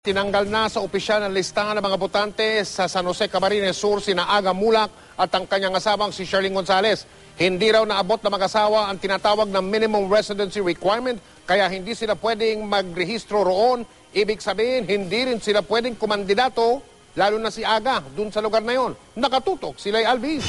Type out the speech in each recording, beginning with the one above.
Tinanggal na sa opisyal na listahan ng mga botante sa San Jose, Camarines Sur sina Aga Mulak at ang kanyang asawang si Sherlyn Gonzales. Hindi raw naabot na mag-asawa ang tinatawag na minimum residency requirement kaya hindi sila pwedeng magrehistro roon. Ibig sabihin, hindi rin sila pwedeng kumandidato, lalo na si Aga dun sa lugar na yon. Nakatutok sila Alvis.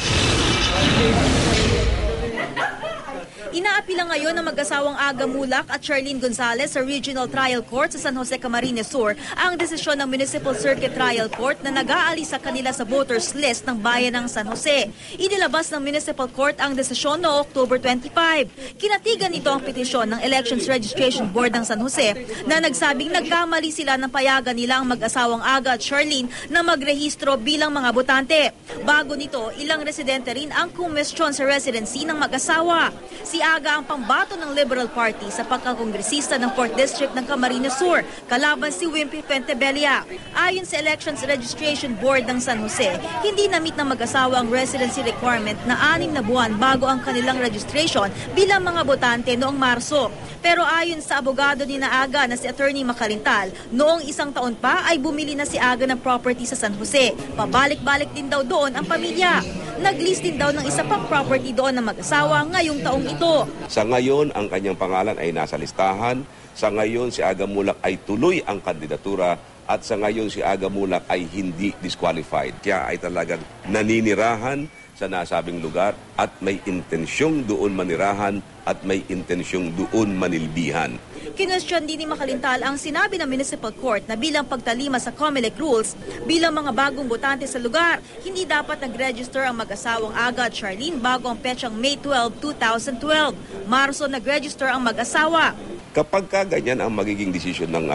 Inaapila ngayon ng mag-asawang Aga Mulak at Sherlyn Gonzales sa Regional Trial Court sa San Jose, Camarines Sur ang desisyon ng Municipal Circuit Trial Court na nag-aalis sa kanila sa voters list ng bayan ng San Jose. Inilabas ng Municipal Court ang desisyon noong October 25. Kinatigan nito ang petisyon ng Elections Registration Board ng San Jose na nagsabing nagkamali sila ng payagan nila ang mag-asawang Aga at Sherlyn na magrehistro bilang mga botante. Bago nito, ilang residente rin ang kumestyon sa residency ng mag-asawa. Si Aga ang pambato ng Liberal Party sa pagkakongresista ng 4th District ng Camarines Sur, kalaban si Wimpy Pentebella. Ayon sa Elections Registration Board ng San Jose, hindi na-meet ng mag-asawa ang residency requirement na 6 na buwan bago ang kanilang registration bilang mga botante noong Marso. Pero ayon sa abogado ni Aga na si Attorney Macarintal, noong 1 taon pa ay bumili na si Aga ng property sa San Jose. Pabalik-balik din daw doon ang pamilya. Nag-list din daw ng isa pang property doon ng mag-asawa ngayong taong ito. Sa ngayon, ang kanyang pangalan ay nasa listahan. Sa ngayon, si Aga Mulak ay tuloy ang kandidatura. At sa ngayon, si Aga Mulak ay hindi disqualified. Kaya ay talagang naninirahan sa nasabing lugar at may intensyong doon manirahan at may intensyong doon manilbihan. Kinwestiyon din ni Macarintal ang sinabi ng Municipal Court na bilang pagtalima sa COMELEC rules, bilang mga bagong botante sa lugar, hindi dapat nag-register ang mag-asawang Aga at Sherlyn bago ang petsang May 12, 2012. Marso nag-register ang mag-asawa. Kapag ganyan ang magiging desisyon ng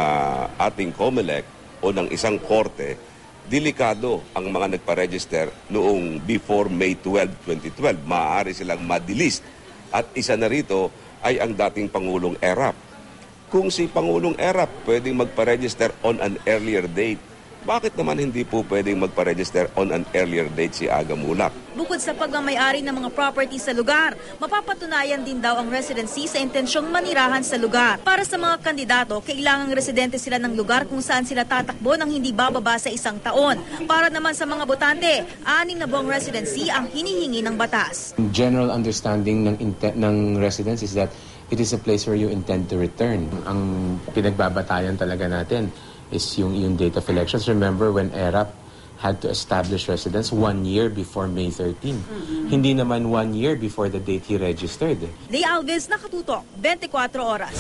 ating COMELEC o ng isang korte, delikado ang mga nagpa-register noong before May 12, 2012. Maaari silang madilist. At isa na rito ay ang dating Pangulong Erap. Kung si Pangulong Erap pwedeng magpa-register on an earlier date, bakit naman hindi po pwedeng magpa-register on an earlier date si Aga Mulak? Bukod sa pagmamayari ng mga property sa lugar, mapapatunayan din daw ang residency sa intensyong manirahan sa lugar. Para sa mga kandidato, kailangang residente sila ng lugar kung saan sila tatakbo nang hindi bababa sa 1 taon. Para naman sa mga botante, 6 na buwang residency ang hinihingi ng batas. General understanding ng residents is that it is a place where you intend to return. Ang pinagbabatayan talaga natin is yung date of elections. Remember when ERAP had to establish residence 1 year before May 13. Hindi naman 1 year before the date he registered. Leigh Alves, Nakatutok, 24 Oras.